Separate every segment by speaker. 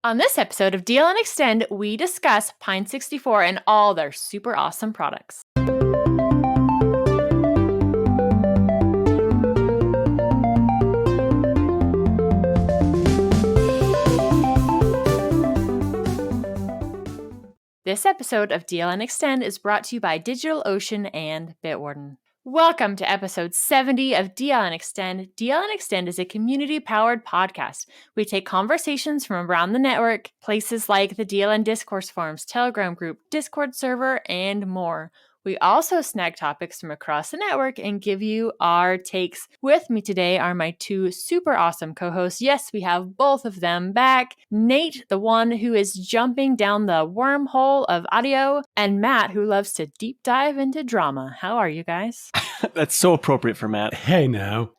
Speaker 1: On this episode of DLN Xtend, we discuss Pine64 and all their super awesome products. This episode of DLN Xtend is brought to you by DigitalOcean and Bitwarden. Welcome to episode 70 of DLN Xtend. DLN Xtend is a community-powered podcast. We take conversations from around the network, places like the DLN Discourse Forums, Telegram group, Discord server, and more. We also snag topics from across the network and give you our takes. With me today are my two super awesome co-hosts. Yes, we have both of them back. Nate, the one who is jumping down the wormhole of audio, and Matt, who loves to deep dive into drama. How are you guys?
Speaker 2: That's so appropriate for Matt.
Speaker 3: Hey, now.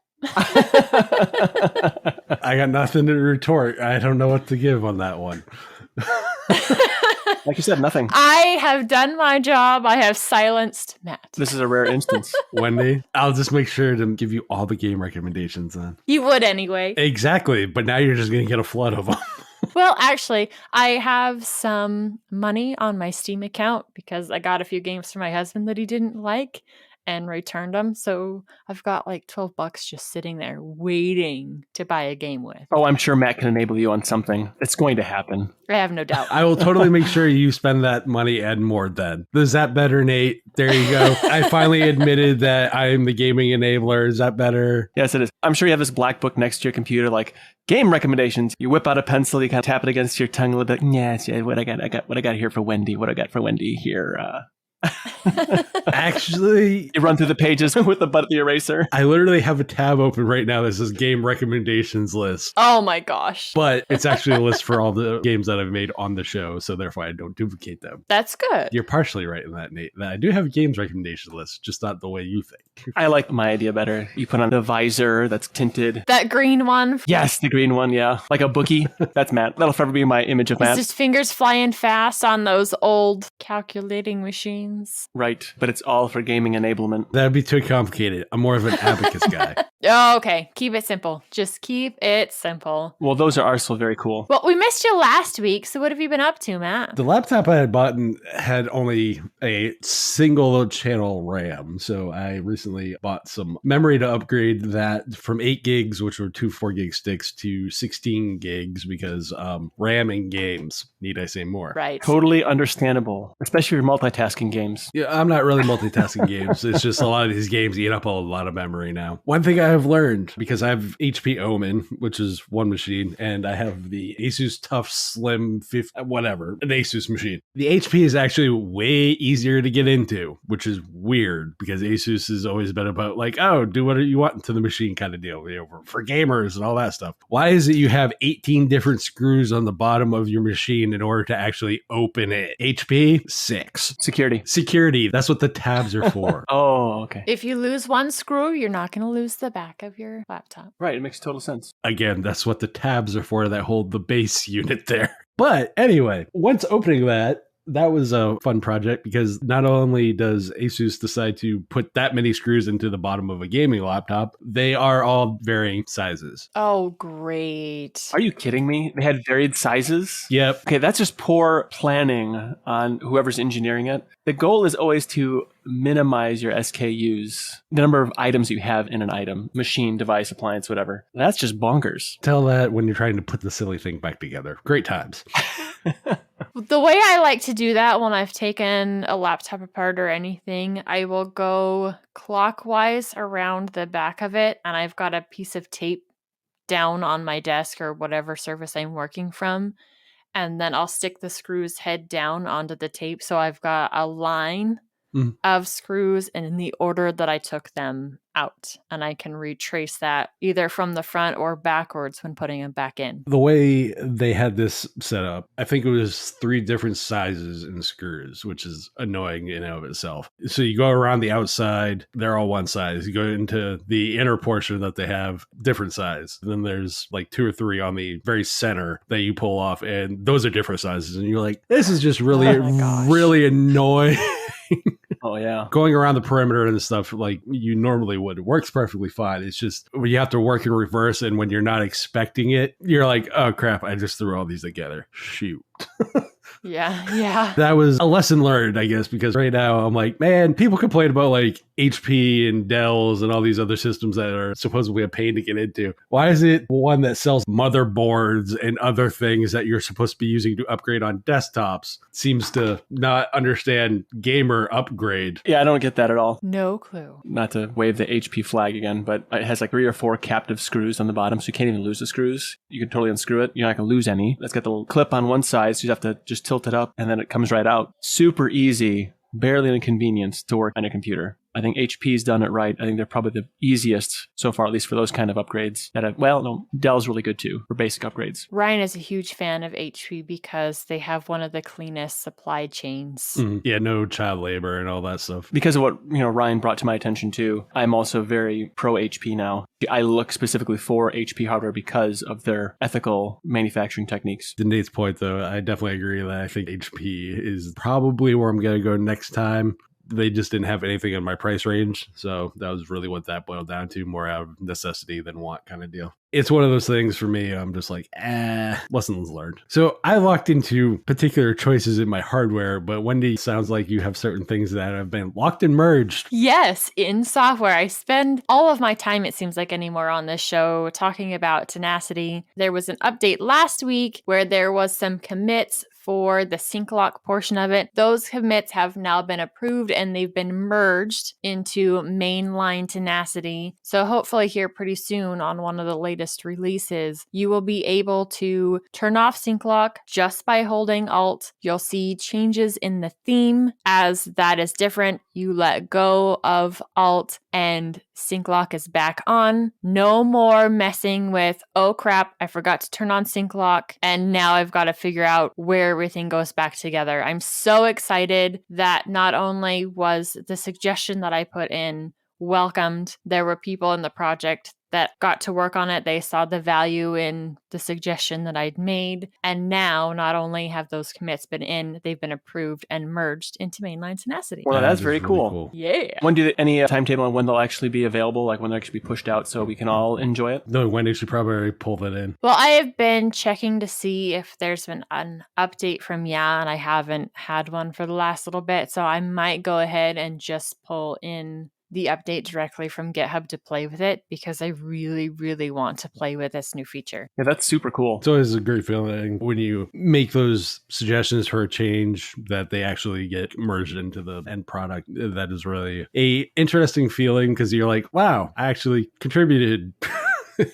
Speaker 3: I got nothing to retort. I don't know what to give on that one.
Speaker 2: Like you said, nothing.
Speaker 1: I have done my job. I have silenced Matt.
Speaker 2: This is a rare instance.
Speaker 3: Wendy, I'll just make sure to give you all the game recommendations then.
Speaker 1: You would anyway.
Speaker 3: Exactly, but now you're just going to get a flood of them.
Speaker 1: Well, actually, I have some money on my Steam account because I got a few games for my husband that he didn't like and returned them. So I've got like $12 just sitting there waiting to buy a game with.
Speaker 2: Oh, I'm sure Matt can enable you on something. It's going to happen.
Speaker 1: I have no doubt.
Speaker 3: I will totally make sure you spend that money and more then. Is that better, Nate? There you go. I finally admitted that I am the gaming enabler. Is that better?
Speaker 2: Yes, it is. I'm sure you have this black book next to your computer, like game recommendations. You whip out a pencil, you kind of tap it against your tongue a little bit. Yeah, what I got here for Wendy. What I got for Wendy here.
Speaker 3: Actually,
Speaker 2: you run through the pages with the butt of the eraser.
Speaker 3: I literally have a tab open right now that says game recommendations list.
Speaker 1: Oh my gosh.
Speaker 3: But it's actually a list for all the games that I've made on the show, so therefore I don't duplicate them.
Speaker 1: That's good.
Speaker 3: You're partially right in that, Nate. That I do have a games recommendation list, just not the way you think.
Speaker 2: I like my idea better. You put on the visor that's tinted.
Speaker 1: That green one.
Speaker 2: Yes, the green one, yeah. Like a bookie. That's Matt. That'll forever be my image of Matt.
Speaker 1: It's just fingers flying fast on those old calculating machines.
Speaker 2: Right, but it's all for gaming enablement.
Speaker 3: That'd be too complicated. I'm more of an abacus guy.
Speaker 1: Oh, okay. Keep it simple. Just keep it simple.
Speaker 2: Well, those are also very cool.
Speaker 1: Well, we missed you last week, so what have you been up to, Matt?
Speaker 3: The laptop I had bought had only a single channel RAM, so I recently bought some memory to upgrade that from 8 gigs, which were two 4 gig sticks, to 16 gigs because RAM in games, need I say more.
Speaker 1: Right.
Speaker 2: Totally understandable, especially for multitasking games.
Speaker 3: Yeah, I'm not really multitasking games. It's just a lot of these games eat up a lot of memory now. One thing I have learned, because I have HP Omen, which is one machine, and I have the Asus Tough Slim 50, whatever, an Asus machine. The HP is actually way easier to get into, which is weird because Asus has always been about like, oh, do whatever you want to the machine kind of deal, you know, for gamers and all that stuff. Why is it you have 18 different screws on the bottom of your machine in order to actually open it? HP, 6. Security. That's what the tabs are for.
Speaker 2: Oh, okay.
Speaker 1: If you lose one screw, you're not going to lose the back of your laptop.
Speaker 2: Right. It makes total sense.
Speaker 3: Again, that's what the tabs are for that hold the base unit there. But anyway, once opening that was a fun project because not only does Asus decide to put that many screws into the bottom of a gaming laptop, they are all varying sizes.
Speaker 1: Oh, great.
Speaker 2: Are you kidding me? They had varied sizes?
Speaker 3: Yep.
Speaker 2: Okay, that's just poor planning on whoever's engineering it. The goal is always to minimize your SKUs, the number of items you have in an item, machine, device, appliance, whatever. That's just bonkers.
Speaker 3: Tell that when you're trying to put the silly thing back together. Great times.
Speaker 1: The way I like to do that when I've taken a laptop apart or anything, I will go clockwise around the back of it, and I've got a piece of tape down on my desk or whatever surface I'm working from, and then I'll stick the screws head down onto the tape, so I've got a line of screws and in the order that I took them out, and I can retrace that either from the front or backwards when putting them back in.
Speaker 3: The way they had this set up, I think it was 3 different sizes in screws, which is annoying in and of itself. So you go around the outside, they're all one size. You go into the inner portion that they have, different size. And then there's like 2 or 3 on the very center that you pull off, and those are different sizes. And you're like, this is just really, really annoying.
Speaker 2: Oh, yeah.
Speaker 3: Going around the perimeter and stuff like you normally would, it works perfectly fine. It's just when you have to work in reverse and when you're not expecting it, you're like, oh crap, I just threw all these together. Shoot.
Speaker 1: Yeah.
Speaker 3: That was a lesson learned, I guess, because right now I'm like, man, people complain about like HP and Dells and all these other systems that are supposedly a pain to get into. Why is it one that sells motherboards and other things that you're supposed to be using to upgrade on desktops seems to not understand gamer upgrade?
Speaker 2: Yeah, I don't get that at all.
Speaker 1: No clue.
Speaker 2: Not to wave the HP flag again, but it has like 3 or 4 captive screws on the bottom, so you can't even lose the screws. You can totally unscrew it. You're not going to lose any. It's got the little clip on one side, so you have to just tilt it up, and then it comes right out. Super easy, barely an inconvenience to work on a computer. I think HP's done it right. I think they're probably the easiest so far, at least for those kind of upgrades. Dell's really good too for basic upgrades.
Speaker 1: Ryan is a huge fan of HP because they have one of the cleanest supply chains.
Speaker 3: Yeah, no child labor and all that stuff.
Speaker 2: Because of what Ryan brought to my attention too, I'm also very pro HP now. I look specifically for HP hardware because of their ethical manufacturing techniques.
Speaker 3: To Nate's point, though, I definitely agree that I think HP is probably where I'm going to go next time. They just didn't have anything in my price range. So that was really what that boiled down to, more out of necessity than want kind of deal. It's one of those things for me. I'm just like, lessons learned. So I locked into particular choices in my hardware, but Wendy, sounds like you have certain things that have been locked and merged.
Speaker 1: Yes, in software. I spend all of my time, it seems like anymore, on this show talking about Tenacity. There was an update last week where there was some commits for the sync lock portion of it. Those commits have now been approved and they've been merged into mainline Tenacity. So hopefully here pretty soon on one of the latest releases, you will be able to turn off sync lock just by holding Alt. You'll see changes in the theme as that is different. You let go of Alt and sync lock is back on. No more messing with, oh crap, I forgot to turn on sync lock and now I've got to figure out where everything goes back together. I'm so excited that not only was the suggestion that I put in welcomed, there were people in the project that got to work on it. They saw the value in the suggestion that I'd made. And now not only have those commits been in, they've been approved and merged into mainline Tenacity.
Speaker 2: Well, that's very really cool.
Speaker 1: Yeah.
Speaker 2: When do any timetable on when they'll actually be available, like when they'll actually be pushed out so we can all enjoy it?
Speaker 3: No, Wendy should probably pull that in.
Speaker 1: Well, I have been checking to see if there's been an update from and I haven't had one for the last little bit. So I might go ahead and just pull in the update directly from GitHub to play with it because I really, really want to play with this new feature.
Speaker 2: Yeah, that's super cool.
Speaker 3: It's always a great feeling when you make those suggestions for a change that they actually get merged into the end product. That is really a interesting feeling because you're like, wow, I actually contributed.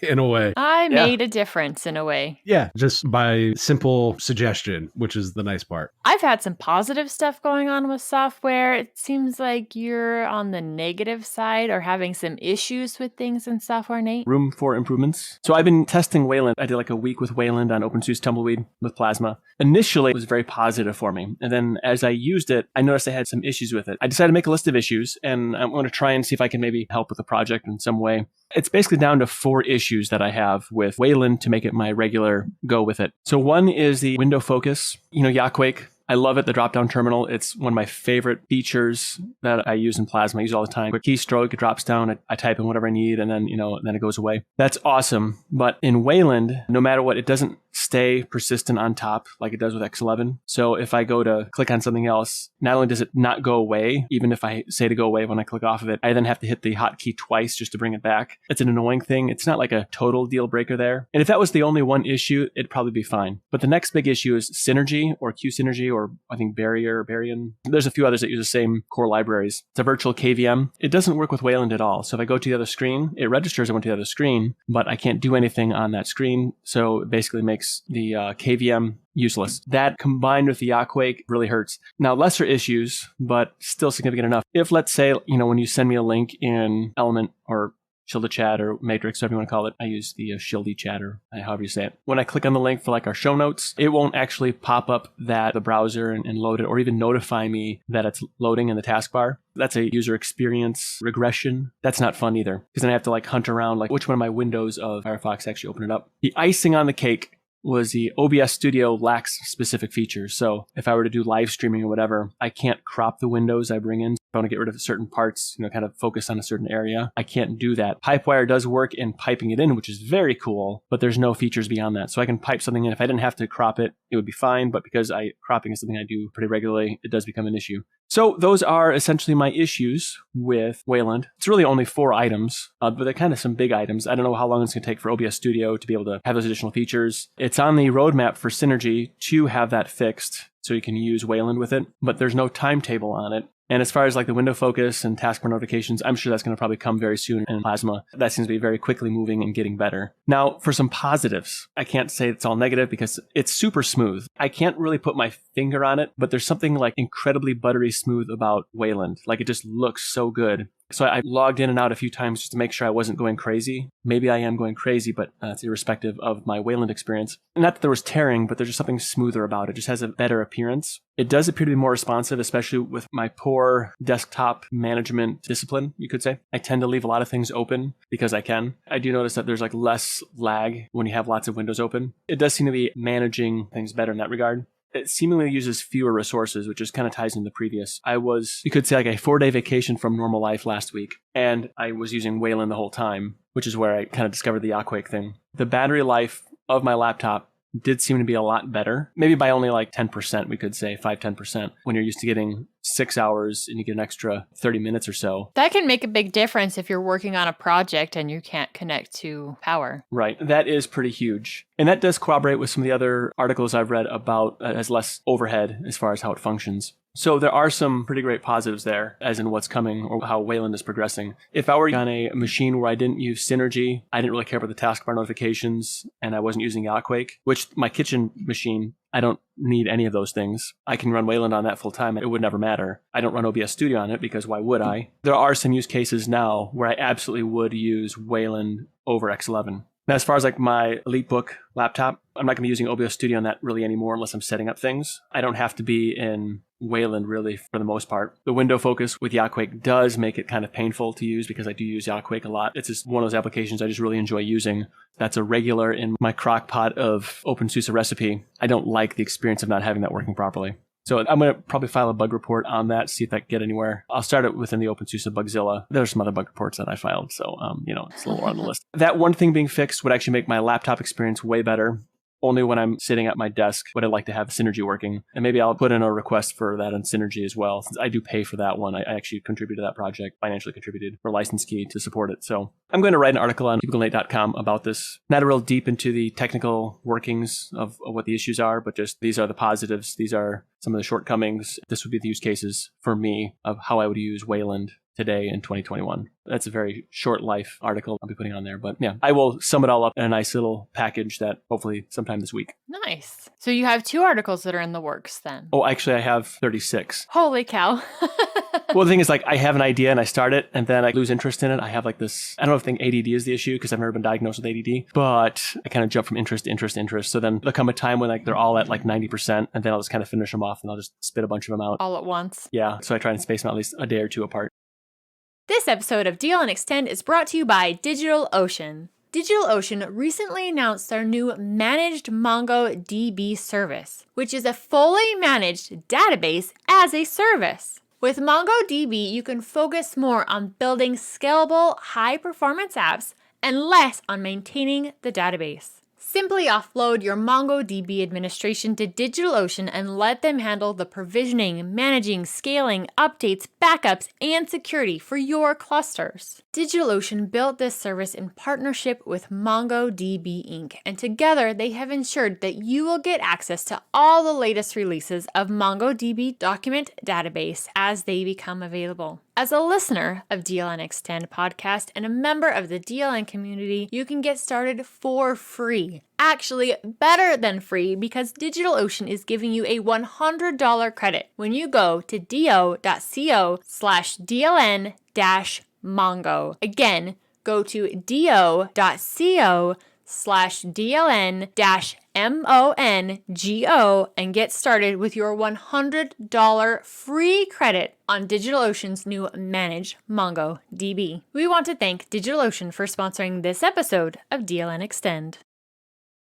Speaker 3: In a way.
Speaker 1: I made a difference in a way.
Speaker 3: Yeah, just by simple suggestion, which is the nice part.
Speaker 1: I've had some positive stuff going on with software. It seems like you're on the negative side or having some issues with things in software, Nate.
Speaker 2: Room for improvements. So I've been testing Wayland. I did like a week with Wayland on OpenSUSE Tumbleweed with Plasma. Initially, it was very positive for me. And then as I used it, I noticed I had some issues with it. I decided to make a list of issues, and I'm going to try and see if I can maybe help with the project in some way. It's basically down to 4 issues that I have with Wayland to make it my regular go with it. So one is the window focus. Yaquake, I love it, the drop-down terminal. It's one of my favorite features that I use in Plasma. I use it all the time. Quick keystroke, it drops down, I type in whatever I need, and then, then it goes away. That's awesome. But in Wayland, no matter what, it doesn't stay persistent on top like it does with X11. So if I go to click on something else, not only does it not go away, even if I say to go away when I click off of it, I then have to hit the hotkey twice just to bring it back. It's an annoying thing. It's not like a total deal breaker there. And if that was the only one issue, it'd probably be fine. But the next big issue is Synergy or QSynergy or I think Barian. There's a few others that use the same core libraries. It's a virtual KVM. It doesn't work with Wayland at all. So if I go to the other screen, it registers I went to the other screen, but I can't do anything on that screen. So it basically makes the KVM useless. That combined with the Yaquake really hurts. Now, lesser issues, but still significant enough. If let's say, when you send me a link in Element or Shilda Chat or Matrix, whatever you want to call it. I use the Shildy Chat or however you say it. When I click on the link for like our show notes, it won't actually pop up the browser and load it or even notify me that it's loading in the taskbar. That's a user experience regression. That's not fun either because then I have to hunt around which one of my windows of Firefox actually open it up. The icing on the cake was the OBS Studio lacks specific features. So if I were to do live streaming or whatever, I can't crop the windows I bring in. I want to get rid of certain parts, kind of focus on a certain area, I can't do that. Pipewire does work in piping it in, which is very cool, but there's no features beyond that. So I can pipe something in. If I didn't have to crop it, it would be fine. But because cropping is something I do pretty regularly, it does become an issue. So those are essentially my issues with Wayland. It's really only 4 items, but they're kind of some big items. I don't know how long it's going to take for OBS Studio to be able to have those additional features. It's on the roadmap for Synergy to have that fixed so you can use Wayland with it, but there's no timetable on it. And as far as like the window focus and taskbar notifications, I'm sure that's going to probably come very soon in Plasma. That seems to be very quickly moving and getting better. Now, for some positives, I can't say it's all negative because it's super smooth. I can't really put my finger on it, but there's something like incredibly buttery smooth about Wayland. Like it just looks so good. So I logged in and out a few times just to make sure I wasn't going crazy. Maybe I am going crazy, but that's irrespective of my Wayland experience. Not that there was tearing, but there's just something smoother about it. It just has a better appearance. It does appear to be more responsive, especially with my poor desktop management discipline, you could say. I tend to leave a lot of things open because I can. I do notice that there's like less lag when you have lots of windows open. It does seem to be managing things better in that regard. It seemingly uses fewer resources, which just kind of ties into the previous. I was, you could say, like a 4-day vacation from normal life last week, and I was using Wayland the whole time, which is where I kind of discovered the Yaquake thing. The battery life of my laptop did seem to be a lot better, maybe by only like 10%, we could say 5-10%, when you're used to getting 6 hours and you get an extra 30 minutes or so.
Speaker 1: That can make a big difference if you're working on a project and you can't connect to power.
Speaker 2: Right. That is pretty huge. And that does corroborate with some of the other articles I've read about as less overhead as far as how it functions. So there are some pretty great positives there, as in what's coming or how Wayland is progressing. If I were on a machine where I didn't use Synergy, I didn't really care about the taskbar notifications, and I wasn't using Yaquake, which my kitchen machine, I don't need any of those things. I can run Wayland on that full time. It would never matter. I don't run OBS Studio on it because why would I? There are some use cases now where I absolutely would use Wayland over X11. Now, as far as like my EliteBook laptop, I'm not going to be using OBS Studio on that really anymore unless I'm setting up things. I don't have to be in Wayland really for the most part. The window focus with Yaquake does make it kind of painful to use because I do use Yaquake a lot. It's just one of those applications I just really enjoy using. That's a regular in my crock pot of OpenSUSE recipe. I don't like the experience of not having that working properly. So I'm going to probably file a bug report on that, see if that can get anywhere. I'll start it within the OpenSUSE Bugzilla. There's some other bug reports that I filed, so it's a little more on the list. That one thing being fixed would actually make my laptop experience way better. Only when I'm sitting at my desk would I like to have Synergy working. And maybe I'll put in a request for that on Synergy as well. Since I do pay for that one, I actually contributed to that project, financially contributed for license key to support it. So I'm going to write an article on cubiclenate.com about this. Not real deep into the technical workings of what the issues are, but just these are the positives. These are some of the shortcomings. This would be the use cases for me of how I would use Wayland today in 2021. That's a very short life article I'll be putting on there. But yeah, I will sum it all up in a nice little package that hopefully sometime this week.
Speaker 1: Nice. So you have 2 articles that are in the works then.
Speaker 2: Oh, actually, I have 36.
Speaker 1: Holy cow.
Speaker 2: Well, the thing is, like, I have an idea and I start it and then I lose interest in it. I have like this, I don't know if ADD is the issue because I've never been diagnosed with ADD, but I kind of jump from interest to interest to interest. So then there'll come a time when like they're all at like 90% and then I'll just kind of finish them off and I'll just spit a bunch of them out.
Speaker 1: All at once.
Speaker 2: Yeah. So I try and space them out at least a day or two apart.
Speaker 1: This episode of DLN Xtend is brought to you by DigitalOcean. DigitalOcean recently announced their new managed MongoDB service, which is a fully managed database as a service. With MongoDB, you can focus more on building scalable, high-performance apps and less on maintaining the database. Simply offload your MongoDB administration to DigitalOcean and let them handle the provisioning, managing, scaling, updates, backups, and security for your clusters. DigitalOcean built this service in partnership with MongoDB Inc., and together they have ensured that you will get access to all the latest releases of MongoDB document database as they become available. As a listener of DLN Xtend podcast and a member of the DLN community, you can get started for free. Actually, better than free because DigitalOcean is giving you a $100 credit when you go to do.co/DLN-Mongo. Again, go to do.co/DLN-MONGO and get started with your $100 free credit on DigitalOcean's new managed MongoDB. We want to thank DigitalOcean for sponsoring this episode of DLN Xtend.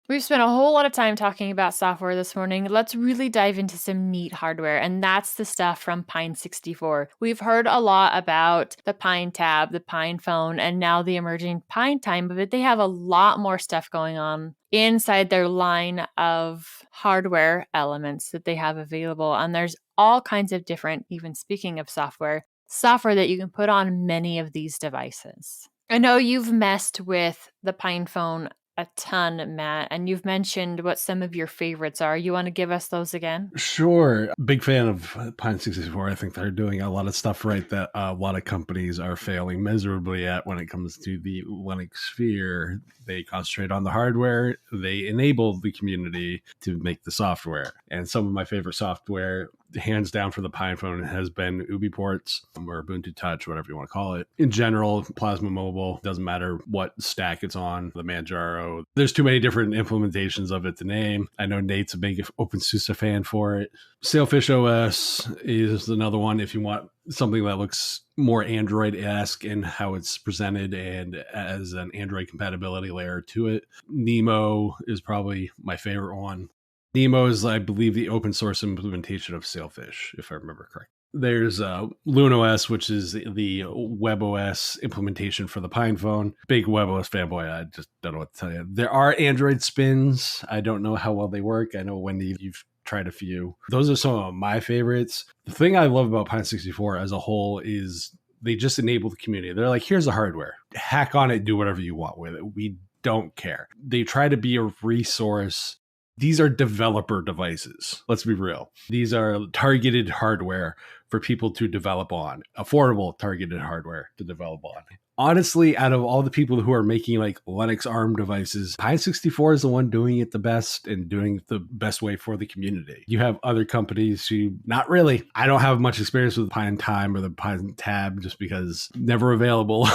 Speaker 1: We've spent a whole lot of time talking about software this morning. Let's really dive into some neat hardware, and that's the stuff from Pine64. We've heard a lot about the Pine Tab, the Pine Phone, and now the emerging Pine Time, but they have a lot more stuff going on inside their line of hardware elements that they have available. And there's all kinds of different, even speaking of software that you can put on many of these devices. I know you've messed with the Pine Phone a ton, Matt, and you've mentioned what some of your favorites are. You want to give us those again?
Speaker 3: Sure. Big fan of Pine64. I think they're doing a lot of stuff right that a lot of companies are failing miserably at when it comes to the Linux sphere. They concentrate on the hardware. They enable the community to make the software. And some of my favorite software, hands down for the Pine Phone, has been UbiPorts or Ubuntu Touch, whatever you want to call it. In general, Plasma Mobile, doesn't matter what stack it's on, the Manjaro. There's too many different implementations of it to name. I know Nate's a big OpenSUSE fan for it. Sailfish OS is another one if you want something that looks more Android-esque in how it's presented and as an Android compatibility layer to it. Nemo is probably my favorite one. Nemo is, I believe, the open source implementation of Sailfish, if I remember correctly. There's LunaOS, which is the WebOS implementation for the Pine Phone. Big WebOS fanboy. I just don't know what to tell you. There are Android spins. I don't know how well they work. I know, Wendy, you've tried a few. Those are some of my favorites. The thing I love about Pine64 as a whole is they just enable the community. They're like, here's the hardware. Hack on it, do whatever you want with it. We don't care. They try to be a resource. These are developer devices. Let's be real. These are targeted hardware for people to develop on. Affordable targeted hardware to develop on. Honestly, out of all the people who are making like Linux ARM devices, Pine64 is the one doing it the best and doing it the best way for the community. You have other companies who, not really. I don't have much experience with Pine Time or the Pine Tab just because never available.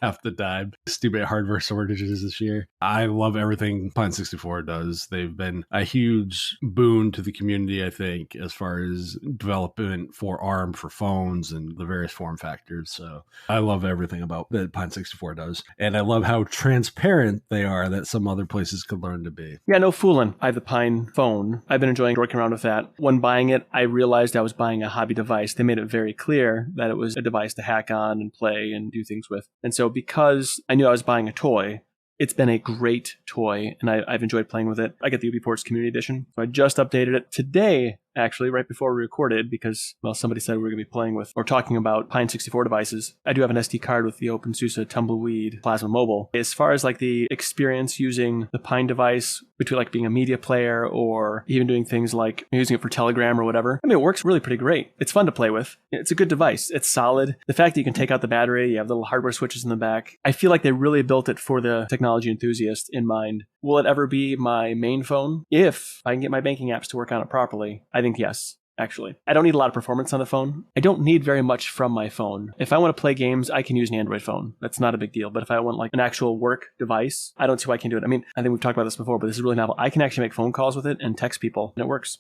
Speaker 3: Half the time. Stupid hardware shortages this year. I love everything Pine64 does. They've been a huge boon to the community, I think, as far as development for ARM for phones and the various form factors. So I love everything about that Pine64 does. And I love how transparent they are that some other places could learn to be.
Speaker 2: Yeah, no fooling. I have the Pine Phone. I've been enjoying working around with that. When buying it, I realized I was buying a hobby device. They made it very clear that it was a device to hack on and play and do things with. And so because I knew I was buying a toy, it's been a great toy, and I've enjoyed playing with it. I get the UbiPorts Community Edition. So I just updated it today, actually, right before we recorded, because, well, somebody said we were going to be playing with or talking about Pine64 devices. I do have an SD card with the OpenSUSE Tumbleweed Plasma Mobile. As far as like the experience using the Pine device, between like being a media player or even doing things like using it for Telegram or whatever, I mean, it works really pretty great. It's fun to play with. It's a good device. It's solid. The fact that you can take out the battery, you have little hardware switches in the back. I feel like they really built it for the technology enthusiast in mind. Will it ever be my main phone? If I can get my banking apps to work on it properly, I think yes. Actually, I don't need a lot of performance on the phone. I don't need very much from my phone. If I want to play games, I can use an Android phone. That's not a big deal. But if I want like an actual work device, I don't see why I can't do it. I mean, I think we've talked about this before, but this is really novel. I can actually make phone calls with it and text people, and it works.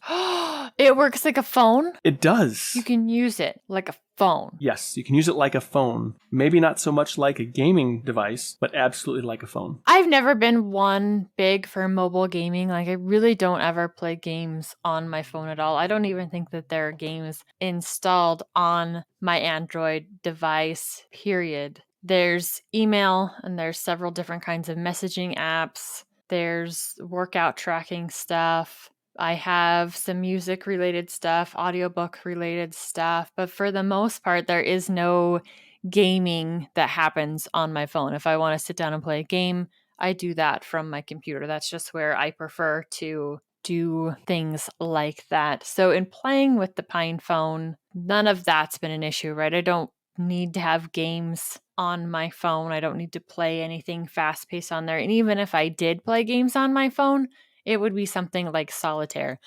Speaker 1: It works like a phone?
Speaker 2: It does.
Speaker 1: You can use it like a phone.
Speaker 2: Yes, you can use it like a phone. Maybe not so much like a gaming device, but absolutely like a phone.
Speaker 1: I've never been one big for mobile gaming. Like, I really don't ever play games on my phone at all. I don't even think that there are games installed on my Android device, period. There's email, and there's several different kinds of messaging apps. There's workout tracking stuff. I have some music related stuff, audiobook related stuff, but for the most part, there is no gaming that happens on my phone. If I want to sit down and play a game, I do that from my computer. That's just where I prefer to do things like that. So in playing with the Pine Phone, none of that's been an issue, right? I don't need to have games on my phone. I don't need to play anything fast-paced on there. And even if I did play games on my phone, it would be something like solitaire.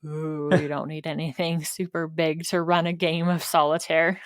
Speaker 1: Ooh, you don't need anything super big to run a game of solitaire.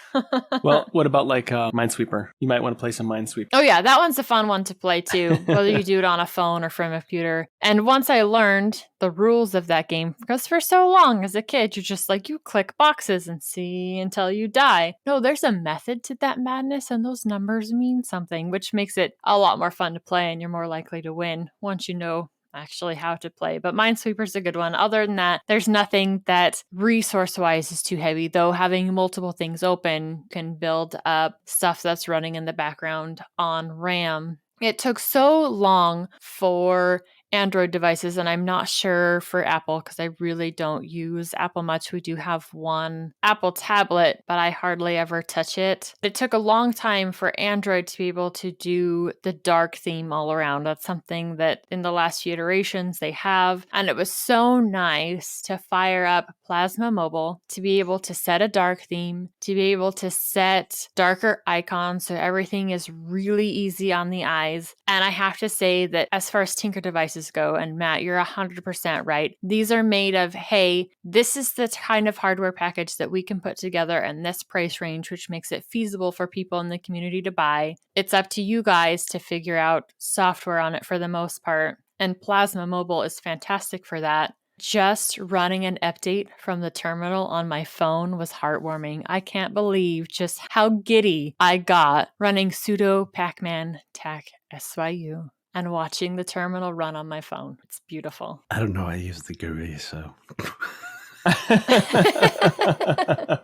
Speaker 2: Well, what about like Minesweeper? You might want to play some Minesweeper.
Speaker 1: Oh yeah, that one's a fun one to play too, whether you do it on a phone or from a computer. And once I learned the rules of that game, because for so long as a kid, you're just like, you click boxes and see until you die. No, there's a method to that madness, and those numbers mean something, which makes it a lot more fun to play, and you're more likely to win once you know actually how to play. But Minesweeper's a good one. Other than that, there's nothing that resource-wise is too heavy, though having multiple things open can build up stuff that's running in the background on RAM. It took so long for Android devices, and I'm not sure for Apple because I really don't use Apple much. We do have one Apple tablet, but I hardly ever touch it. It took a long time for Android to be able to do the dark theme all around. That's something that in the last few iterations they have, and it was so nice to fire up Plasma Mobile, to be able to set a dark theme, to be able to set darker icons so everything is really easy on the eyes. And I have to say that as far as Tinker devices go, and Matt, you're 100% right. These are made of, hey, this is the kind of hardware package that we can put together in this price range, which makes it feasible for people in the community to buy. It's up to you guys to figure out software on it for the most part. And Plasma Mobile is fantastic for that. Just running an update from the terminal on my phone was heartwarming. I can't believe just how giddy I got running sudo pacman tac syu and watching the terminal run on my phone. It's beautiful.
Speaker 3: I don't know. I use the GUI, so.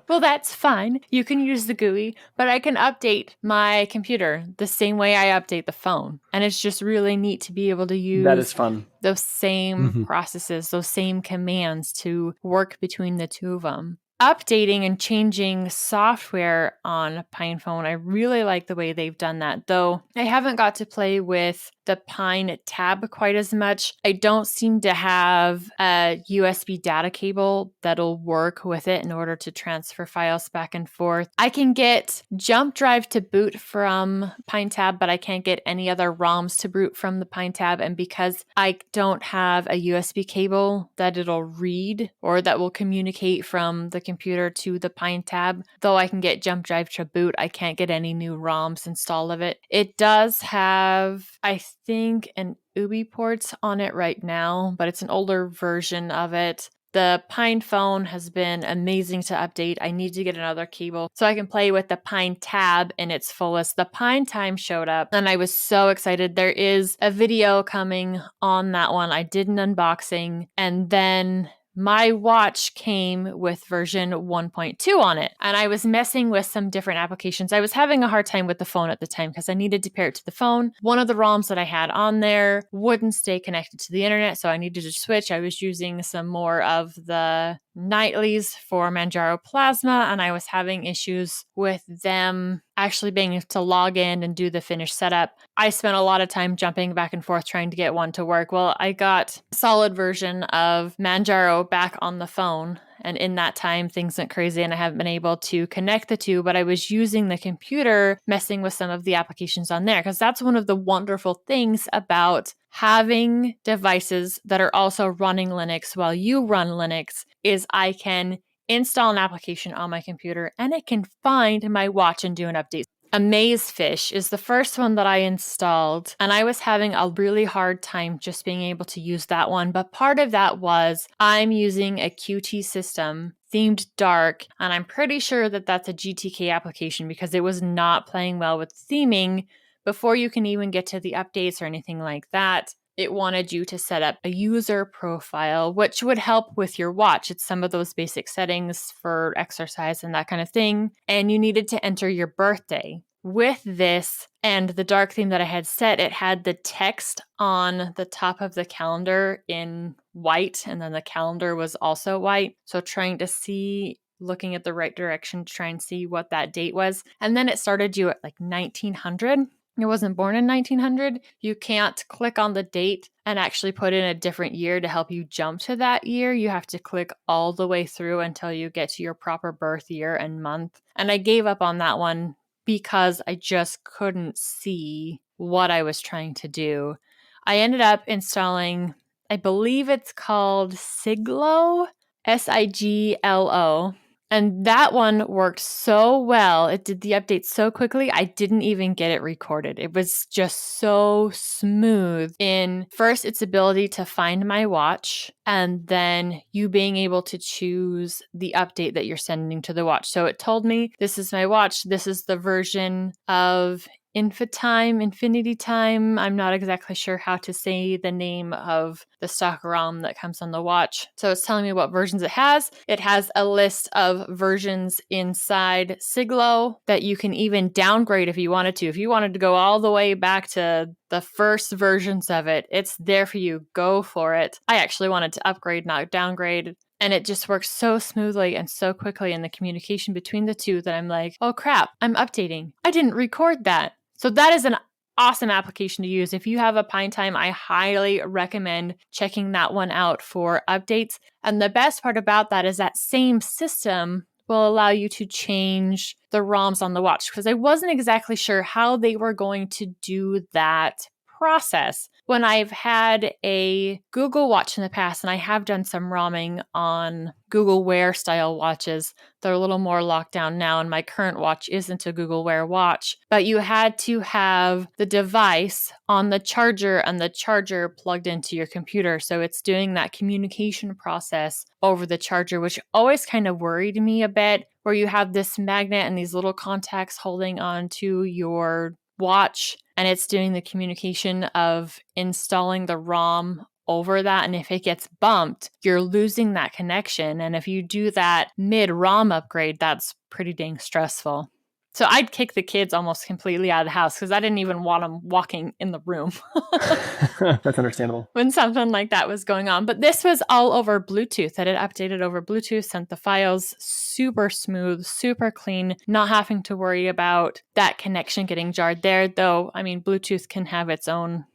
Speaker 1: Well, that's fine. You can use the GUI, but I can update my computer the same way I update the phone. And it's just really neat to be able to use
Speaker 2: That is fun.
Speaker 1: Those same processes, those same commands to work between the two of them. Updating and changing software on PinePhone, I really like the way they've done that, though I haven't got to play with the Pine tab quite as much. I don't seem to have a USB data cable that'll work with it in order to transfer files back and forth. I can get jump drive to boot from Pine tab, but I can't get any other ROMs to boot from the Pine tab. And because I don't have a USB cable that it'll read or that will communicate from the computer to the Pine tab, though I can get jump drive to boot, I can't get any new ROMs installed of it. It does have, I think, an UBI ports on it right now, but it's an older version of it. The Pine phone has been amazing to update. I need to get another cable so I can play with the Pine tab in its fullest. The Pine time showed up and I was so excited. There is a video coming on that one. I did an unboxing, and then my watch came with version 1.2 on it, and I was messing with some different applications. I was having a hard time with the phone at the time because I needed to pair it to the phone. One of the ROMs that I had on there wouldn't stay connected to the internet, so I needed to switch. I was using some more of the nightlies for Manjaro Plasma, and I was having issues with them actually being able to log in and do the finished setup. I spent a lot of time jumping back and forth trying to get one to work. Well, I got a solid version of Manjaro back on the phone, and in that time, things went crazy and I haven't been able to connect the two, but I was using the computer, messing with some of the applications on there, because that's one of the wonderful things about having devices that are also running Linux while you run Linux is I can install an application on my computer and it can find my watch and do an update. Amazefish is the first one that I installed, and I was having a really hard time just being able to use that one. But part of that was I'm using a Qt system themed dark, and I'm pretty sure that that's a GTK application because it was not playing well with theming before you can even get to the updates or anything like that. It wanted you to set up a user profile, which would help with your watch. It's some of those basic settings for exercise and that kind of thing. And you needed to enter your birthday. With this and the dark theme that I had set, it had the text on the top of the calendar in white, and then the calendar was also white. So trying to see, looking at the right direction to try and see what that date was. And then it started you at like 1900. It wasn't born in 1900. You can't click on the date and actually put in a different year to help you jump to that year. You have to click all the way through until you get to your proper birth year and month. And I gave up on that one because I just couldn't see what I was trying to do. I ended up installing, I believe it's called Siglo, Siglo. And that one worked so well. It did the update so quickly, I didn't even get it recorded. It was just so smooth in first its ability to find my watch, and then you being able to choose the update that you're sending to the watch. So it told me, this is my watch. This is the version of Infinity Time. I'm not exactly sure how to say the name of the stock ROM that comes on the watch. So it's telling me what versions it has. It has a list of versions inside Siglo that you can even downgrade if you wanted to. If you wanted to go all the way back to the first versions of it, it's there for you. Go for it. I actually wanted to upgrade, not downgrade. And it just works so smoothly and so quickly in the communication between the two that I'm like, oh crap, I'm updating. I didn't record that. So that is an awesome application to use. If you have a Pine Time, I highly recommend checking that one out for updates. And the best part about that is that same system will allow you to change the ROMs on the watch, because I wasn't exactly sure how they were going to do that process. When I've had a Google Watch in the past, and I have done some ROMing on Google Wear style watches, they're a little more locked down now, and my current watch isn't a Google Wear watch, but you had to have the device on the charger and the charger plugged into your computer. So it's doing that communication process over the charger, which always kind of worried me a bit, where you have this magnet and these little contacts holding onto your watch, and it's doing the communication of installing the ROM over that. And if it gets bumped, you're losing that connection. And if you do that mid ROM upgrade, that's pretty dang stressful. So I'd kick the kids almost completely out of the house because I didn't even want them walking in the room.
Speaker 2: That's understandable.
Speaker 1: When something like that was going on. But this was all over Bluetooth. It had updated over Bluetooth, sent the files super smooth, super clean, not having to worry about that connection getting jarred there. Though, I mean, Bluetooth can have its own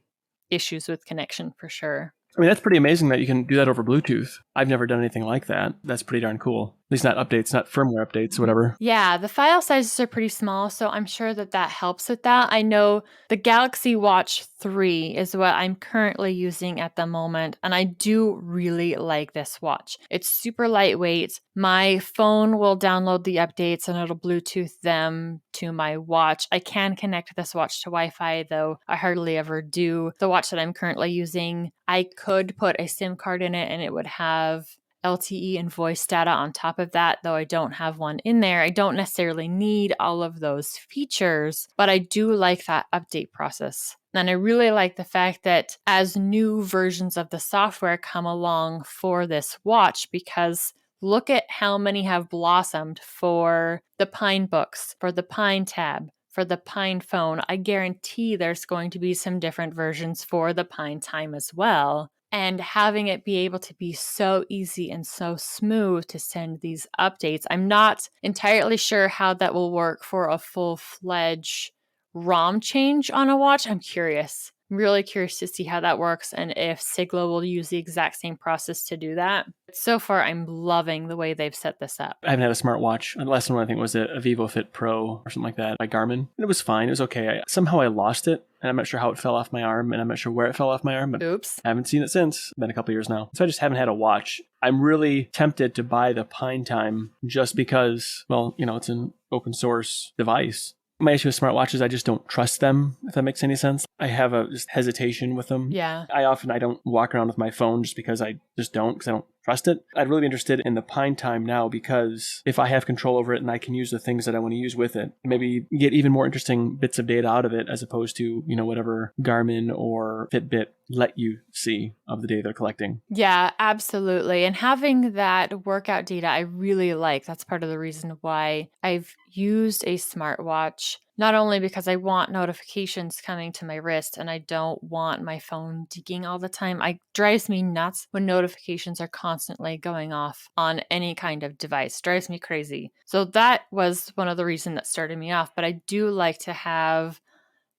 Speaker 1: issues with connection for sure.
Speaker 2: I mean, that's pretty amazing that you can do that over Bluetooth. I've never done anything like that. That's pretty darn cool. At least not updates, not firmware updates, whatever.
Speaker 1: Yeah, the file sizes are pretty small, so I'm sure that helps with that. I know the Galaxy Watch 3 is what I'm currently using at the moment, and I do really like this watch. It's super lightweight. My phone will download the updates and it'll Bluetooth them to my watch. I can connect this watch to Wi-Fi, though I hardly ever do. The watch that I'm currently using, I could put a SIM card in it and it would have LTE and voice data on top of that, though I don't have one in there. I don't necessarily need all of those features, but I do like that update process. And I really like the fact that as new versions of the software come along for this watch, because look at how many have blossomed for the Pine books, for the Pine tab, for the Pine phone. I guarantee there's going to be some different versions for the Pine Time as well. And having it be able to be so easy and so smooth to send these updates. I'm not entirely sure how that will work for a full-fledged ROM change on a watch. I'm curious. I'm really curious to see how that works and if Siglo will use the exact same process to do that. So far, I'm loving the way they've set this up.
Speaker 2: I haven't had a smartwatch. The last one I think was a VivoFit Pro or something like that by Garmin. And it was fine. It was okay. Somehow I lost it. And I'm not sure how it fell off my arm, and I'm not sure where it fell off my arm, but
Speaker 1: oops.
Speaker 2: I haven't seen it since. It's been a couple years now. So I just haven't had a watch. I'm really tempted to buy the Pine Time just because, well, you know, it's an open source device. My issue with smartwatches, I just don't trust them, if that makes any sense. I have a just hesitation with them.
Speaker 1: Yeah.
Speaker 2: I don't walk around with my phone just because I just don't, because I don't trust it. I'd really be interested in the Pine Time now, because if I have control over it and I can use the things that I want to use with it, maybe get even more interesting bits of data out of it as opposed to, you know, whatever Garmin or Fitbit let you see of the data they're collecting.
Speaker 1: Yeah, absolutely. And having that workout data, I really like. That's part of the reason why I've used a smartwatch. Not only because I want notifications coming to my wrist and I don't want my phone dinging all the time. It drives me nuts when notifications are constantly going off on any kind of device. Drives me crazy. So that was one of the reasons that started me off. But I do like to have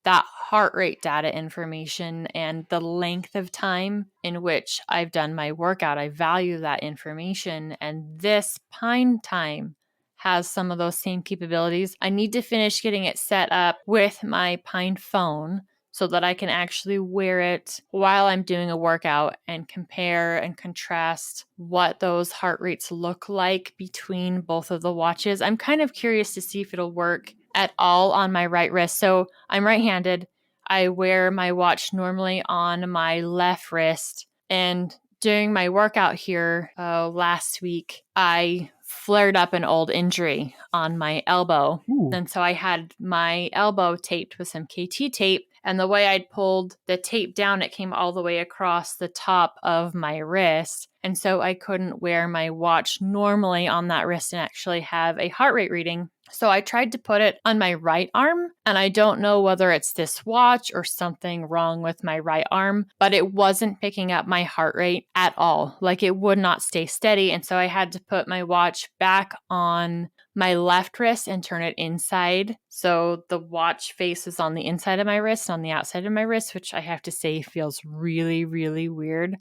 Speaker 1: that heart rate data information and the length of time in which I've done my workout. I value that information. And this Pine Time has some of those same capabilities. I need to finish getting it set up with my Pine phone so that I can actually wear it while I'm doing a workout and compare and contrast what those heart rates look like between both of the watches. I'm kind of curious to see if it'll work at all on my right wrist. So I'm right-handed. I wear my watch normally on my left wrist. And during my workout here last week, I flared up an old injury on my elbow.
Speaker 2: Ooh.
Speaker 1: And so I had my elbow taped with some KT tape. And the way I'd pulled the tape down, it came all the way across the top of my wrist. And so I couldn't wear my watch normally on that wrist and actually have a heart rate reading. So I tried to put it on my right arm, and I don't know whether it's this watch or something wrong with my right arm, but it wasn't picking up my heart rate at all. Like it would not stay steady. And so I had to put my watch back on my left wrist and turn it inside. So the watch face is on the inside of my wrist, on the outside of my wrist, which I have to say feels really, really weird.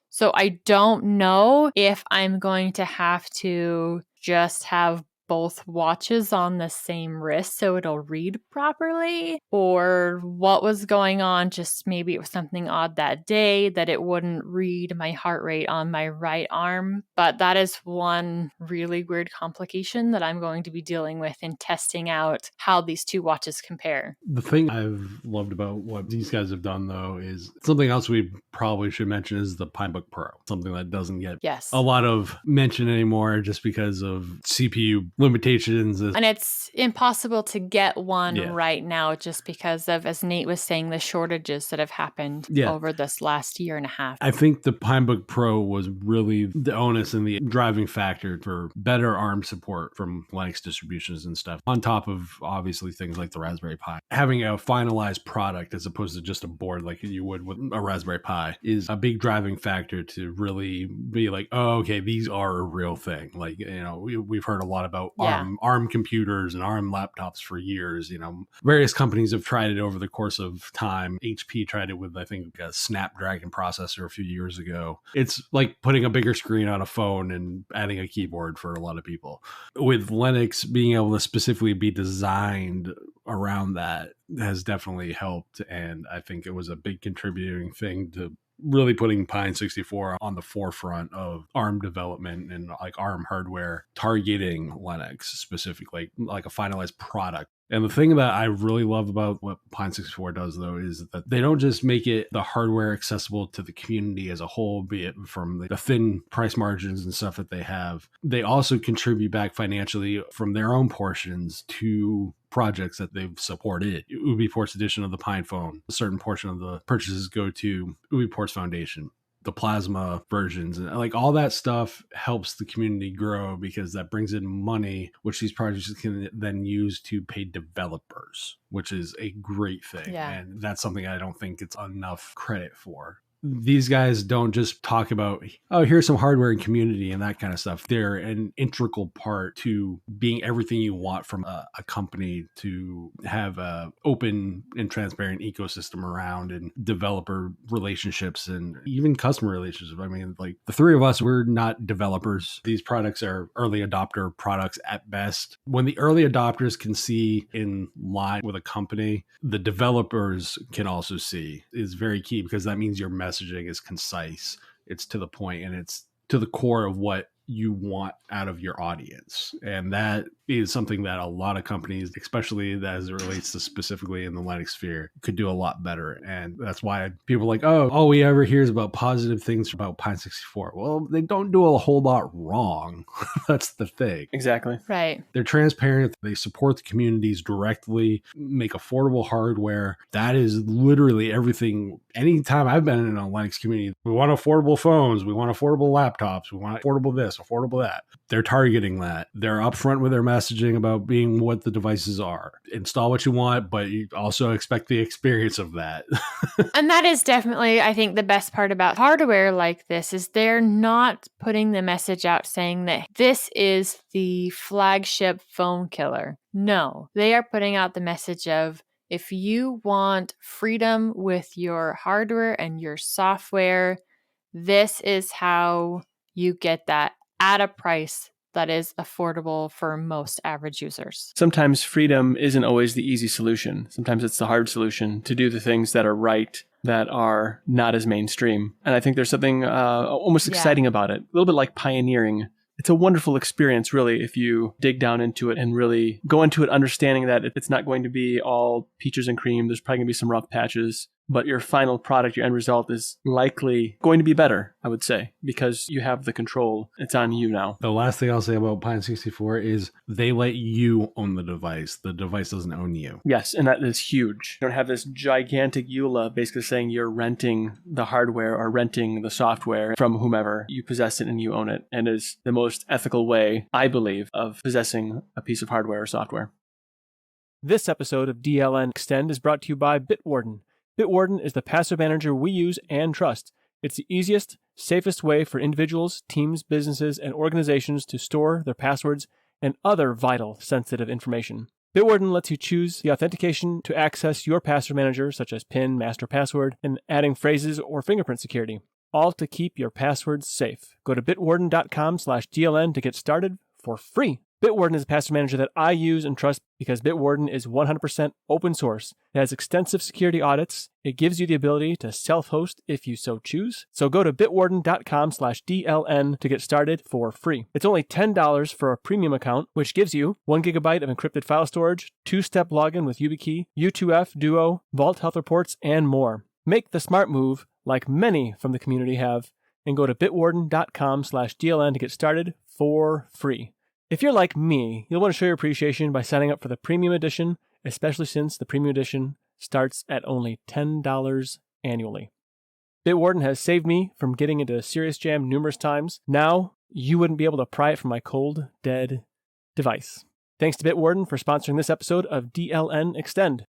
Speaker 1: So I don't know if I'm going to have to just have both watches on the same wrist so it'll read properly, or what was going on. Just maybe it was something odd that day that it wouldn't read my heart rate on my right arm. But that is one really weird complication that I'm going to be dealing with in testing out how these two watches compare.
Speaker 3: The thing I've loved about what these guys have done, though, is something else we probably should mention is the Pinebook Pro, something that doesn't get a lot of mention anymore just because of CPU limitations.
Speaker 1: And it's impossible to get one right now just because of, as Nate was saying, the shortages that have happened over this last year and a half.
Speaker 3: I think the Pinebook Pro was really the onus and the driving factor for better ARM support from Linux distributions and stuff, on top of obviously things like the Raspberry Pi. Having a finalized product as opposed to just a board like you would with a Raspberry Pi is a big driving factor to really be like, oh, okay, these are a real thing. Like, you know, we've heard a lot about ARM computers and ARM laptops for years. You know, various companies have tried it over the course of time. HP tried it with, I think, a Snapdragon processor a few years ago. It's like putting a bigger screen on a phone and adding a keyboard for a lot of people. With Linux being able to specifically be designed around that has definitely helped. And I think it was a big contributing thing to really putting Pine64 on the forefront of ARM development and like ARM hardware targeting Linux specifically, like a finalized product. And the thing that I really love about what Pine64 does, though, is that they don't just make it the hardware accessible to the community as a whole, be it from the thin price margins and stuff that they have. They also contribute back financially from their own portions to projects that they've supported. UbiPort's edition of the Pine phone, a certain portion of the purchases go to UbiPort's foundation. The Plasma versions and like all that stuff helps the community grow because that brings in money, which these projects can then use to pay developers, which is a great thing. And that's something I don't think it's enough credit for. These guys don't just talk about, oh, here's some hardware and community and that kind of stuff. They're an integral part to being everything you want from a company to have a open and transparent ecosystem around, and developer relationships and even customer relationships. I mean, like the three of us, we're not developers. These products are early adopter products at best. When the early adopters can see in line with a company, the developers can also see is very key, because that means your messaging is concise, it's to the point, and it's to the core of what you want out of your audience. And that is something that a lot of companies, especially as it relates to specifically in the Linux sphere, could do a lot better. And that's why people are like, oh, all we ever hear is about positive things about Pine64. Well, they don't do a whole lot wrong. That's the thing.
Speaker 2: Exactly.
Speaker 1: Right.
Speaker 3: They're transparent. They support the communities directly, make affordable hardware. That is literally everything. Anytime I've been in a Linux community, we want affordable phones, we want affordable laptops, we want affordable this, affordable that. They're targeting that. They're upfront with their messaging about being what the devices are. Install what you want, but you also expect the experience of that.
Speaker 1: And that is definitely, I think, the best part about hardware like this is they're not putting the message out saying that this is the flagship phone killer. No, they are putting out the message of, if you want freedom with your hardware and your software, this is how you get that at a price that is affordable for most average users.
Speaker 2: Sometimes freedom isn't always the easy solution. Sometimes it's the hard solution to do the things that are right, that are not as mainstream. And I think there's something almost exciting about it. A little bit like pioneering. It's a wonderful experience, really, if you dig down into it and really go into it understanding that it's not going to be all peaches and cream. There's probably going to be some rough patches. but your final product, your end result is likely going to be better, I would say, because you have the control. It's on you now.
Speaker 3: The last thing I'll say about Pine64 is they let you own the device. The device doesn't own you.
Speaker 2: Yes, and that is huge. You don't have this gigantic EULA basically saying you're renting the hardware or renting the software from whomever. You possess it and you own it, and is the most ethical way, I believe, of possessing a piece of hardware or software.
Speaker 4: This episode of DLN Xtend is brought to you by Bitwarden. Bitwarden is the password manager we use and trust. It's the easiest, safest way for individuals, teams, businesses, and organizations to store their passwords and other vital, sensitive information. Bitwarden lets you choose the authentication to access your password manager, such as PIN, master password, and adding phrases or fingerprint security, all to keep your passwords safe. Go to bitwarden.com/DLN to get started for free. Bitwarden is a password manager that I use and trust because Bitwarden is 100% open source. It has extensive security audits. It gives you the ability to self-host if you so choose. So go to bitwarden.com/DLN to get started for free. It's only $10 for a premium account, which gives you 1 gigabyte of encrypted file storage, 2-step login with YubiKey, U2F, Duo, Vault Health Reports, and more. Make the smart move, like many from the community have, and go to bitwarden.com/DLN to get started for free. If you're like me, you'll want to show your appreciation by signing up for the premium edition, especially since the premium edition starts at only $10 annually. Bitwarden has saved me from getting into a serious jam numerous times. Now, you wouldn't be able to pry it from my cold, dead device. Thanks to Bitwarden for sponsoring this episode of DLN Xtend.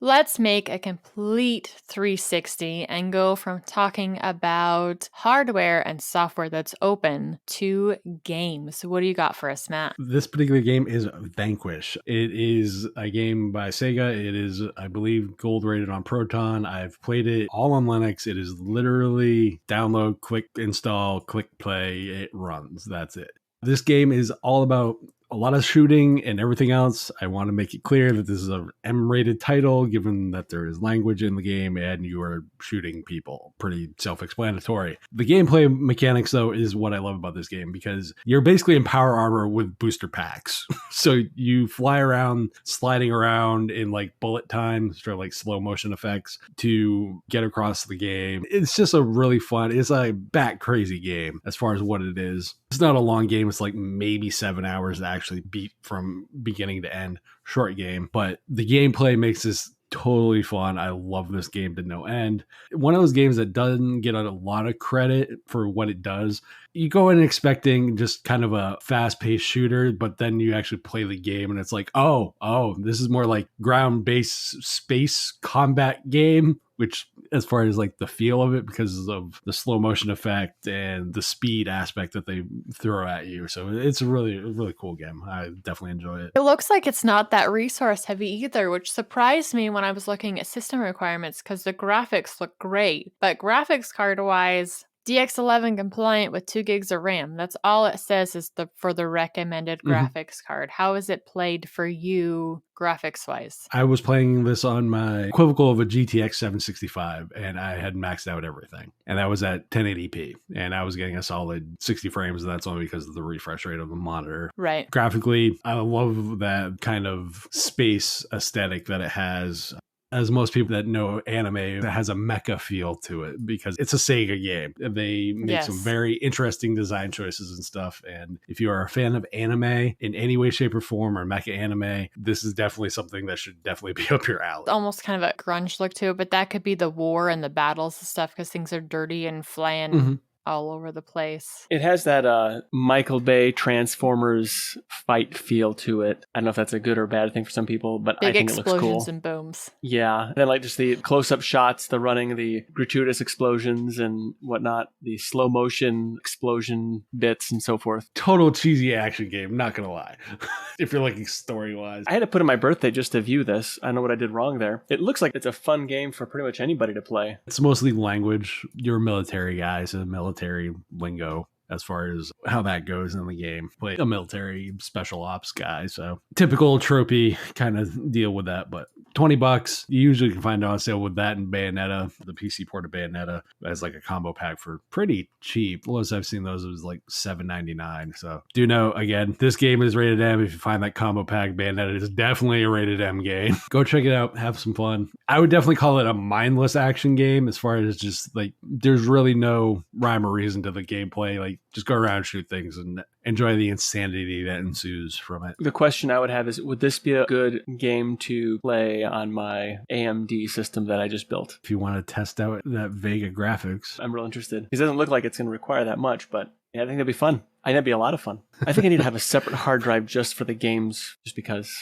Speaker 1: Let's make a complete 360 and go from talking about hardware and software that's open to games. What do you got for us, Matt?
Speaker 3: This particular game is Vanquish. It is a game by Sega. It is, I believe, gold rated on Proton. I've played it all on Linux. It is literally download, click install, click play. It runs. That's it. This game is all about a lot of shooting and everything else. I want to make it clear that this is an M-rated title, given that there is language in the game and you are shooting people. Pretty self-explanatory. The gameplay mechanics, though, is what I love about this game, because you're basically in power armor with booster packs. So you fly around, sliding around in like bullet time, sort of like slow motion effects to get across the game. It's just a really fun, it's a bat crazy game as far as what it is. It's not a long game. It's like maybe 7 hours to actually beat from beginning to end. Short game, but the gameplay makes this totally fun. I love this game to no end. One of those games that doesn't get a lot of credit for what it does. You go in expecting just kind of a fast-paced shooter, but then you actually play the game and it's like, oh, this is more like ground-based space combat game, which as far as like the feel of it, because of the slow motion effect and the speed aspect that they throw at you. So it's a really cool game. I definitely enjoy it.
Speaker 1: It looks like it's not that resource heavy either, which surprised me when I was looking at system requirements because the graphics look great. But graphics card wise, DX11 compliant with 2 gigs of RAM. That's all it says is for the recommended graphics card. How is it played for you graphics wise?
Speaker 3: I was playing this on my equivocal of a GTX 765 and I had maxed out everything. And that was at 1080p. And I was getting a solid 60 frames. And that's only because of the refresh rate of the monitor.
Speaker 1: Right.
Speaker 3: Graphically, I love that kind of space aesthetic that it has. As most people that know anime, that has a mecha feel to it because it's a Sega game. They make some very interesting design choices and stuff. And if you are a fan of anime in any way, shape, or form, or mecha anime, this is definitely something that should definitely be up your alley.
Speaker 1: Almost kind of a grunge look to it, but that could be the war and the battles and stuff because things are dirty and flying all over the place.
Speaker 2: It has that Michael Bay Transformers fight feel to it. I don't know if that's a good or bad thing for some people, but I think it looks cool. Big explosions
Speaker 1: and booms.
Speaker 2: Yeah. And then like just the close-up shots, the running, the gratuitous explosions and whatnot, the slow motion explosion bits and so forth.
Speaker 3: Total cheesy action game, not gonna lie. If you're looking story-wise.
Speaker 2: I had to put in my birthday just to view this. I don't know what I did wrong there. It looks like it's a fun game for pretty much anybody to play.
Speaker 3: It's mostly language. You're a military guy, so military lingo as far as how that goes in the game. Play a military special ops guy, so typical tropey kind of deal with that, but $20. You usually can find it on sale with that and Bayonetta, the PC port of Bayonetta, as like a combo pack for pretty cheap. The lowest I've seen those was like $7.99. So do know, again, this game is rated M. If you find that combo pack, Bayonetta is definitely a rated M game. Go check it out. Have some fun. I would definitely call it a mindless action game as far as just like there's really no rhyme or reason to the gameplay. Like just go around, shoot things, and enjoy the insanity that ensues from it.
Speaker 2: The question I would have is, would this be a good game to play on my AMD system that I just built?
Speaker 3: If you want to test out that Vega graphics.
Speaker 2: I'm real interested. It doesn't look like it's going to require that much, but yeah, I think that'd be fun. I think that'd be a lot of fun. I think I need to have a separate hard drive just for the games, just because.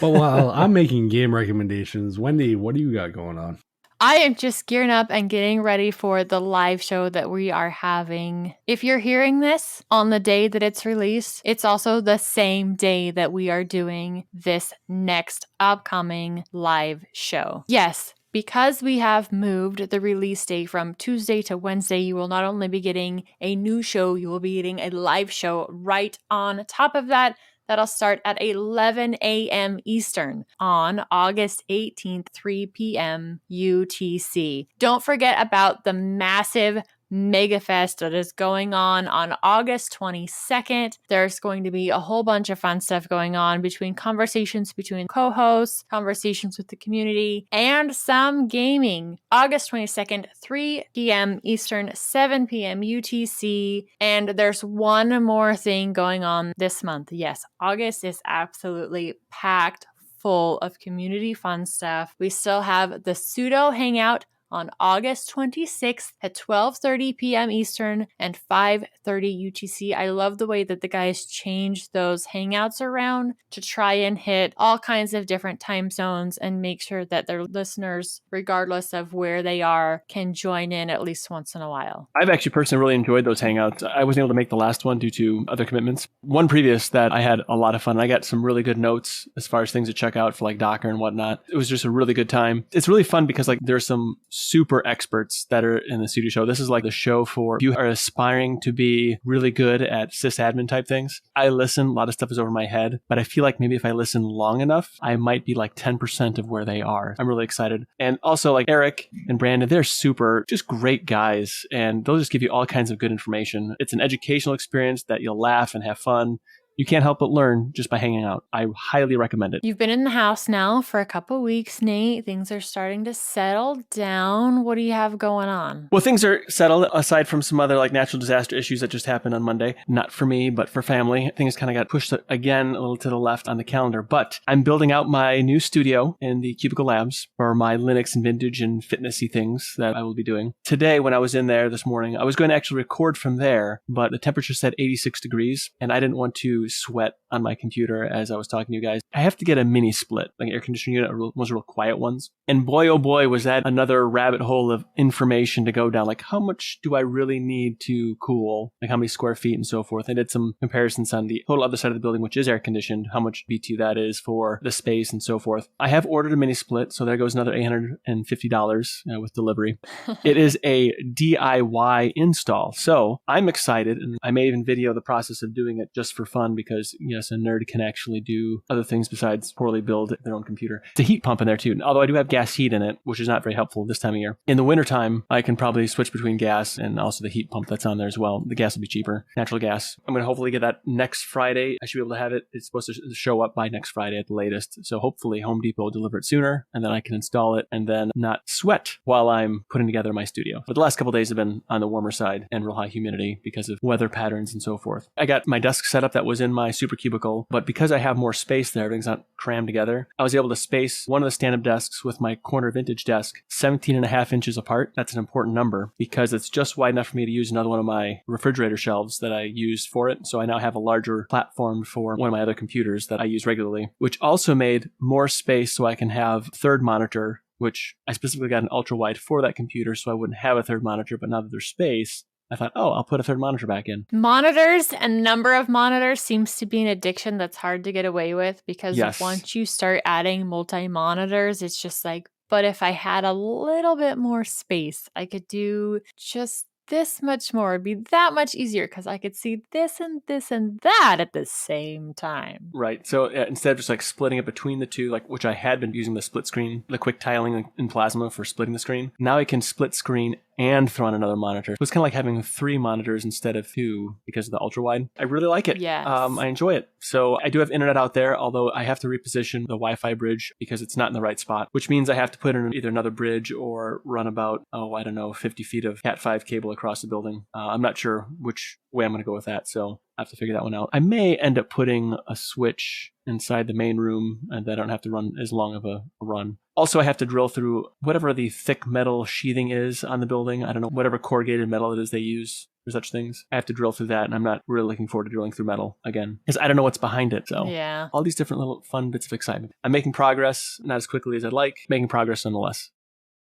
Speaker 3: But while I'm making game recommendations, Wendy, what do you got going on?
Speaker 1: I am just gearing up and getting ready for the live show that we are having. If you're hearing this on the day that it's released, it's also the same day that we are doing this next upcoming live show. Yes, because we have moved the release day from Tuesday to Wednesday, you will not only be getting a new show, you will be getting a live show right on top of that. That'll start at 11 a.m. Eastern on August 18th, 3 p.m. UTC. Don't forget about the massive MegaFest that is going on August 22nd. There's going to be a whole bunch of fun stuff going on between conversations between co-hosts, conversations with the community, and some gaming. August 22nd, 3 p.m. Eastern, 7 p.m. UTC. And there's one more thing going on this month. Yes, August is absolutely packed full of community fun stuff. We still have the Sudo Hangout on August 26th at 12:30 p.m. Eastern and 5:30 UTC. I love the way that the guys changed those hangouts around to try and hit all kinds of different time zones and make sure that their listeners, regardless of where they are, can join in at least once in a while.
Speaker 2: I've actually personally really enjoyed those hangouts. I wasn't able to make the last one due to other commitments. One previous that I had a lot of fun. I got some really good notes as far as things to check out for like Docker and whatnot. It was just a really good time. It's really fun because like there's some super experts that are in the Sudo show. This is like the show for if you are aspiring to be really good at sysadmin type things. I listen, a lot of stuff is over my head, but I feel like maybe if I listen long enough, I might be like 10% of where they are. I'm really excited. And also like Eric and Brandon, they're super, just great guys. And they'll just give you all kinds of good information. It's an educational experience that you'll laugh and have fun. You can't help but learn just by hanging out. I highly recommend it.
Speaker 1: You've been in the house now for a couple weeks, Nate. Things are starting to settle down. What do you have going on?
Speaker 2: Well, things are settled aside from some other like natural disaster issues that just happened on Monday. Not for me, but for family. Things kind of got pushed again a little to the left on the calendar. But I'm building out my new studio in the Cubicle Labs for my Linux and vintage and fitnessy things that I will be doing. Today, when I was in there this morning, I was going to actually record from there, but the temperature said 86 degrees, and I didn't want to sweat on my computer as I was talking to you guys. I have to get a mini split, like an air conditioning unit, one of those real quiet ones. And boy, oh boy, was that another rabbit hole of information to go down. Like, how much do I really need to cool? Like, how many square feet and so forth. I did some comparisons on the total other side of the building, which is air conditioned, how much BTU that is for the space and so forth. I have ordered a mini split, so there goes another $850 with delivery. It is a DIY install. So I'm excited, and I may even video the process of doing it just for fun because, yes, a nerd can actually do other things besides poorly build their own computer. It's a heat pump in there too, although I do have gas heat in it, which is not very helpful this time of year. In the wintertime, I can probably switch between gas and also the heat pump that's on there as well. The gas will be cheaper, natural gas. I'm going to hopefully get that next Friday. I should be able to have it. It's supposed to show up by next Friday at the latest. So hopefully Home Depot will deliver it sooner, and then I can install it and then not sweat while I'm putting together my studio. But the last couple of days have been on the warmer side and real high humidity because of weather patterns and so forth. I got my desk set up that was in my super cubicle, but because I have more space there, everything's not crammed together, I was able to space one of the stand-up desks with my corner vintage desk 17 and a half inches apart. That's an important number because it's just wide enough for me to use another one of my refrigerator shelves that I use for it. So I now have a larger platform for one of my other computers that I use regularly, which also made more space so I can have third monitor, which I specifically got an ultra wide for that computer so I wouldn't have a third monitor, but now that there's space, I thought, oh, I'll put a third monitor back in.
Speaker 1: Monitors and number of monitors seems to be an addiction that's hard to get away with because once you start adding multi-monitors, it's just like, but if I had a little bit more space, I could do just this much more. It'd be that much easier because I could see this and this and that at the same time.
Speaker 2: Right. So instead of just like splitting it between the two, like which I had been using the split screen, the quick tiling in Plasma for splitting the screen, now I can split screen and throw on another monitor. So it's kind of like having 3 monitors instead of 2 because of the ultra wide. I really like it.
Speaker 1: Yes.
Speaker 2: I enjoy it. So I do have internet out there, although I have to reposition the Wi-Fi bridge because it's not in the right spot, which means I have to put in either another bridge or run about, 50 feet of Cat5 cable across the building. I'm not sure which way I'm going to go with that, so I have to figure that one out. I may end up putting a switch inside the main room and I don't have to run as long of a run. Also, I have to drill through whatever the thick metal sheathing is on the building. I don't know, whatever corrugated metal it is they use for such things. I have to drill through that, and I'm not really looking forward to drilling through metal again because I don't know what's behind it. So
Speaker 1: yeah,
Speaker 2: all these different little fun bits of excitement. I'm making progress, not as quickly as I'd like, making progress nonetheless.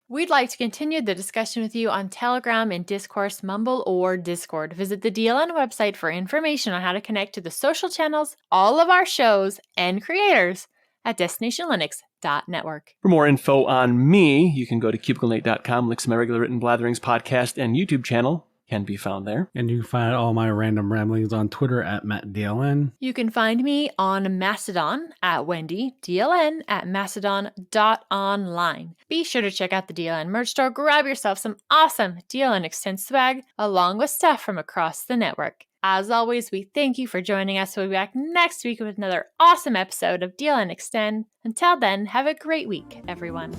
Speaker 1: We'd like to continue the discussion with you on Telegram and Discourse, Mumble, or Discord. Visit the DLN website for information on how to connect to the social channels, all of our shows, and creators at destinationlinux.network.
Speaker 2: For more info on me, you can go to cubiclenate.com. Links to my regular written blatherings podcast and YouTube channel can be found there.
Speaker 3: And you can find all my random ramblings on Twitter at MattDLN.
Speaker 1: You can find me on Mastodon at Wendy, DLN at mastodon.online. Be sure to check out the DLN merch store. Grab yourself some awesome DLN Xtend swag along with stuff from across the network. As always, we thank you for joining us. We'll be back next week with another awesome episode of DLN Xtend. Until then, have a great week, everyone.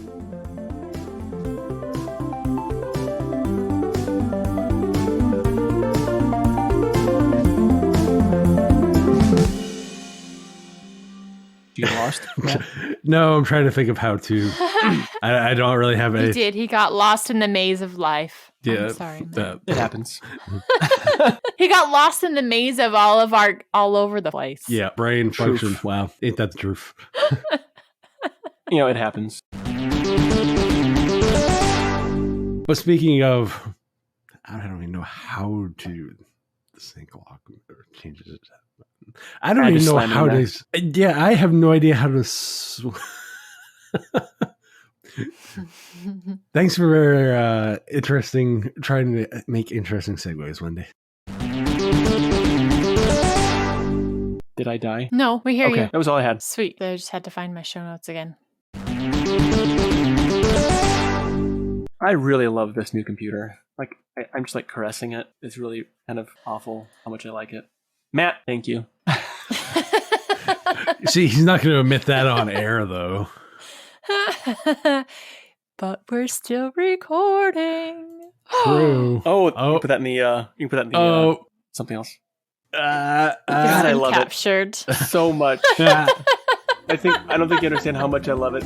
Speaker 2: You lost?
Speaker 3: No, I'm trying to think of how to. I don't really have any.
Speaker 1: He did. He got lost in the maze of life.
Speaker 3: Yeah,
Speaker 1: I'm sorry.
Speaker 2: It happens.
Speaker 1: He got lost in the maze of all over the place.
Speaker 3: Yeah, brain
Speaker 2: Truth.
Speaker 3: function. Wow, ain't that the truth?
Speaker 2: It happens.
Speaker 3: But speaking of, I don't even know how to sync lock or change it. I don't even know how to. Yeah, I have no idea how to. Thanks for trying to make interesting segues, Wendy.
Speaker 2: Did I die?
Speaker 1: No, we hear
Speaker 2: Okay,
Speaker 1: you.
Speaker 2: that was all I had.
Speaker 1: Sweet. I just had to find my show notes again.
Speaker 2: I really love this new computer. Like, I'm just like caressing it. It's really kind of awful how much I like it. Matt, thank you.
Speaker 3: See, he's not going to admit that on air, though.
Speaker 1: But we're still recording.
Speaker 3: True.
Speaker 2: You can put that in the. Something else. God, I love
Speaker 1: captured.
Speaker 2: it so much. I don't think you understand how much I love it.